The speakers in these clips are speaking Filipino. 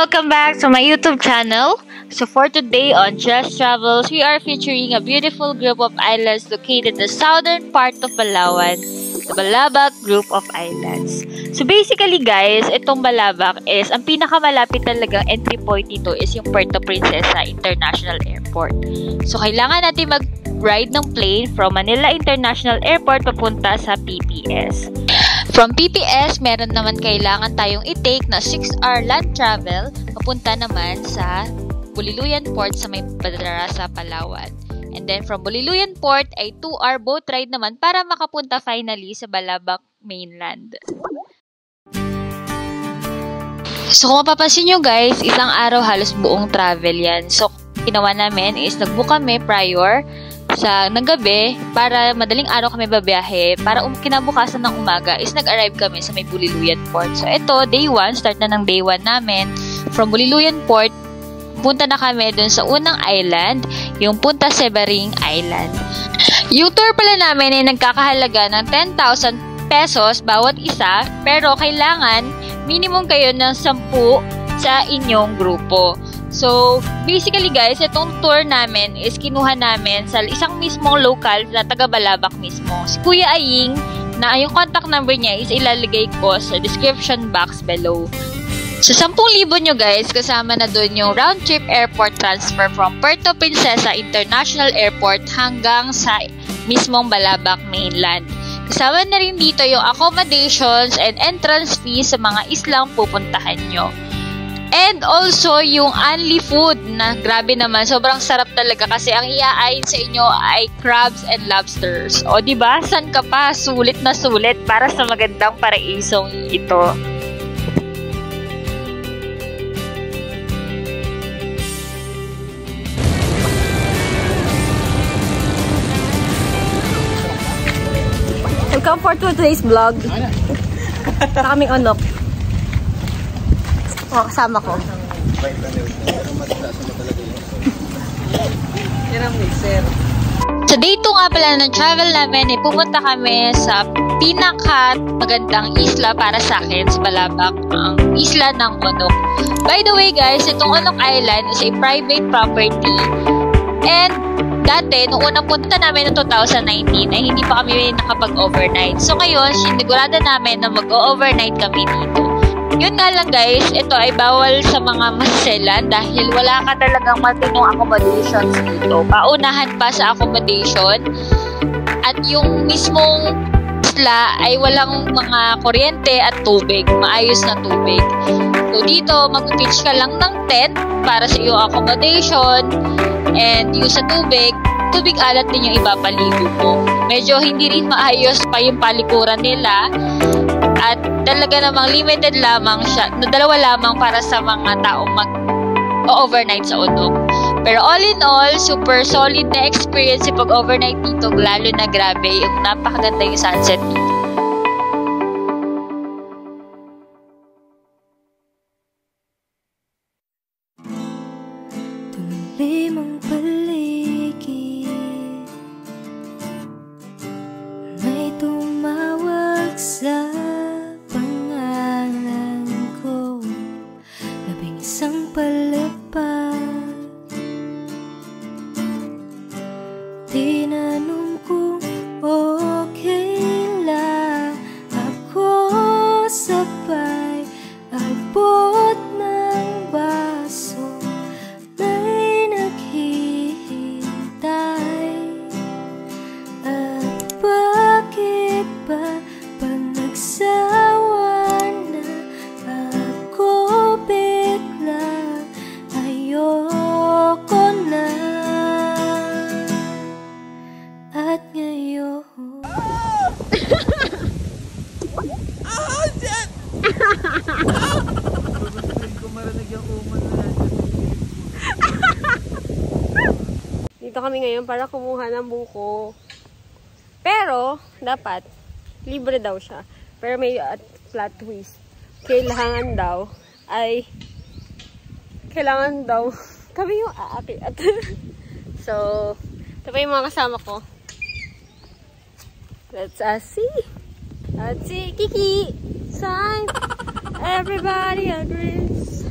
welcome back to my YouTube channel. So for today on Just Travels, we are featuring a beautiful group of islands located in the southern part of Palawan, the Balabac Group of Islands. So basically guys, itong Balabac is, ang pinakamalapit talagang entry point dito is yung Puerto Princesa International Airport. So kailangan natin mag-ride ng plane from Manila International Airport papunta sa PPS. From PPS, meron naman kailangan tayong i-take na 6-hour land travel papunta naman sa Buliluyan Port sa may Padarasa, Palawan. And then from Buliluyan Port ay 2-hour boat ride naman para makapunta finally sa Balabac mainland. So kung mapapansin nyo guys, isang araw halos buong travel yan. So ginawa namin is nag-book kami prior sa gabi para madaling araw kami babiyahe para kinabukasan ng umaga is nag-arrive kami sa may Buliluyan Port. So ito, day 1, start na ng day 1 namin. From Buliluyan Port, punta na kami dun sa unang island, yung Punta Sebaring Island. Yung tour pala namin ay nagkakahalaga ng 10,000 pesos bawat isa, pero kailangan minimum kayo ng 10 sa inyong grupo. So, basically guys, itong tour namin is kinuha namin sa isang mismong local na taga Balabac mismo. Si Kuya Aying, na yung contact number niya is ilalagay ko sa description box below. So, 10,000 nyo guys, kasama na dun yung round trip airport transfer from Puerto Princesa International Airport hanggang sa mismong Balabac mainland. Kasama na rin dito yung accommodations and entrance fees sa mga islang pupuntahan nyo. And also, yung only food na grabe naman, sobrang sarap talaga kasi ang iaayin sa inyo ay crabs and lobsters. O diba, san ka pa? Sulit na sulit para sa magandang paraisong ito. Welcome for today's vlog. Na kaming onok. O, kasama ko. Sa day 2 nga pala ng travel namin, pupunta kami sa pinaka magandang isla para sa akin sa Balabac, ang isla ng Onok. By the way guys, itong Onok Island is a private property. And dati, nung unang punta namin noong 2019, ay hindi pa kami nakapag-overnight. So ngayon, sinigurado namin na mag-overnight kami dito. Yun nga lang guys, ito ay bawal sa mga maselan dahil wala ka talagang matinong accommodations dito. Paunahan pa sa accommodation at yung mismong isla ay walang mga kuryente at tubig, maayos na tubig. So dito, mag-pitch ka lang ng tent para sa iyong accommodation and yung sa tubig alat din yung ipapaligo mo. Medyo hindi rin maayos pa yung palikuran nila. At talaga namang limited lamang siya, dalawa lamang para sa mga taong mag-overnight sa Onok. Pero all in all, super solid na experience yung pag-overnight dito, lalo na grabe, yung napakaganda yung sunset dito. Tulimang paligid, may tumawag sa palapag. Tinanong kung okay lang ako, sabay abot ng baso, may naghihintay. At bakit ba pag nagsawa na ako bigla? Ayoko na. At ngayon Dito kami ngayon para kumuha ng buko. Pero, dapat, libre daw siya. Pero may plot twist. Kailangan daw kami yung aakyat. So, ito pa yung mga kasama ko. Let's see. Let's see. Kiki! Sign! Everybody agrees.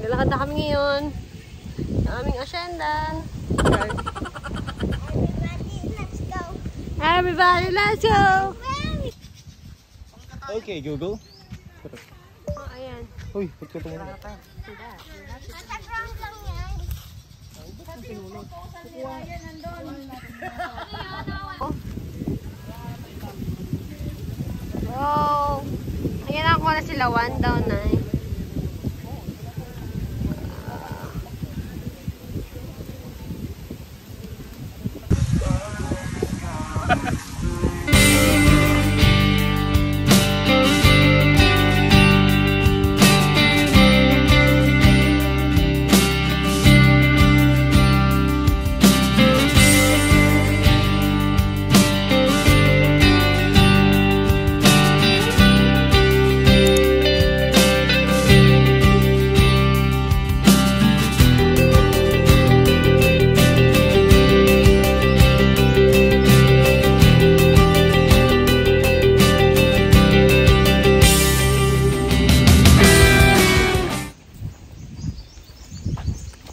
Lalakad na kami ngayon. Ang aming asyenda. Everybody, let's go! Okay, Google. Oh, ayan. Uy, ba't ka tumulong? Wow! Ayan ako na sila, 1 down na eh.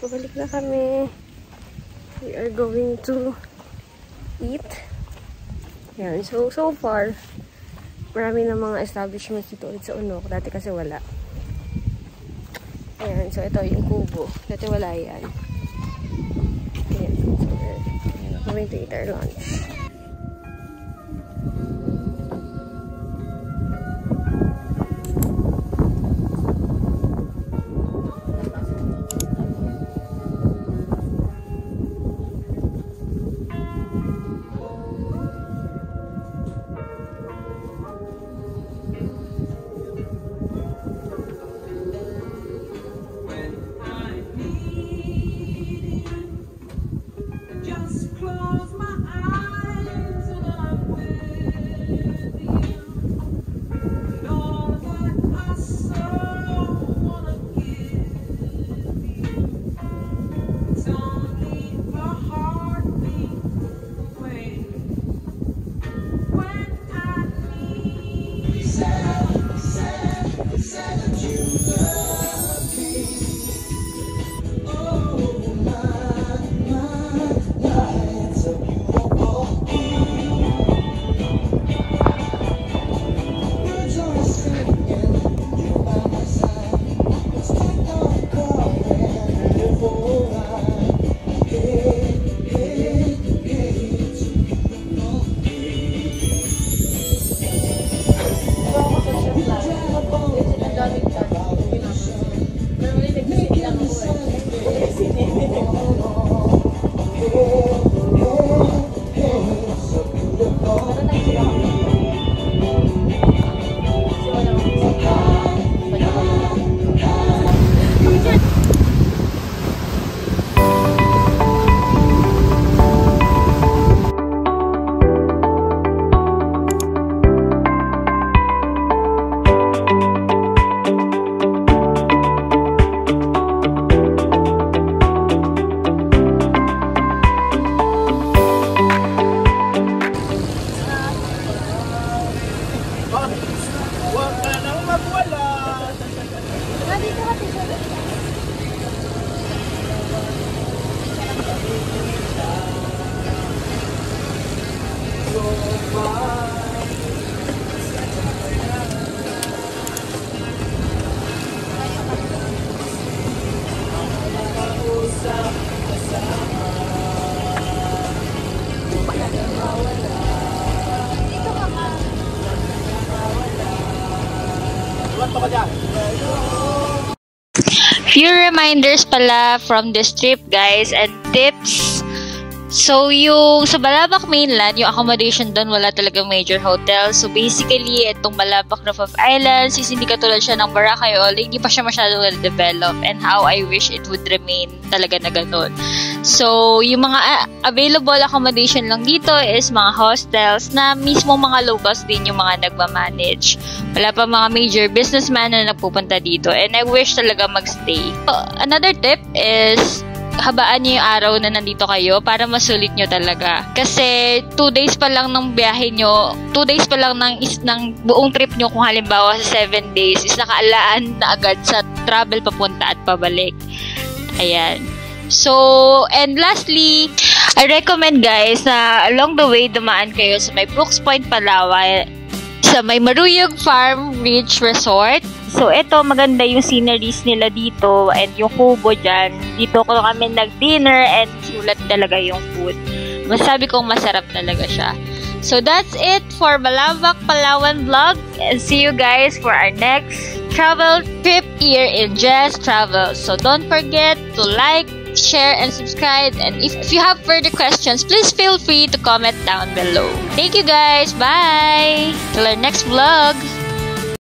Pabalik na kami. We are going to eat. Yan. So far, marami na mga establishments dito ulit sa Unok. Dati kasi wala. Ayan. So, ito yung Kubo. Dati wala yan. Ayan. So, we're going to eat our lunch. Few reminders pala from this trip, guys, and tips. So, yung sa Balabac mainland, yung accommodation doon, wala talagang major hotel. So, basically, itong Balabac Group of Islands is hindi katulad siya ng Boracay o hindi pa siya masyadong na-develop, and how I wish it would remain talaga na ganun. So, yung mga available accommodation lang dito is mga hostels na mismo mga locals din yung mga nagmamanage. Wala pa mga major businessman na nagpupunta dito, and I wish talaga magstay. So, another tip is habaan nyo yung araw na nandito kayo para masulit nyo talaga. Kasi 2 days pa lang ng biyahe nyo, 2 days pa lang ng buong trip nyo, kung halimbawa sa 7 days, is nakaalaan na agad sa mag-travel papunta at pabalik. Ayan. So, and lastly, I recommend guys na along the way dumaan kayo sa may Brooks Point, Palawan, sa may Maruyog Farm Ridge Resort. So, ito, maganda yung sceneries nila dito and yung kubo dyan. Dito ko kami nag-dinner and sulat talaga yung food. Masabi kong masarap talaga siya. So, that's it for Balabac, Palawan vlog. And see you guys for our next travel trip here in Jess Travel. So, don't forget to like, share, and subscribe. And if you have further questions, please feel free to comment down below. Thank you guys. Bye. Till our next vlog.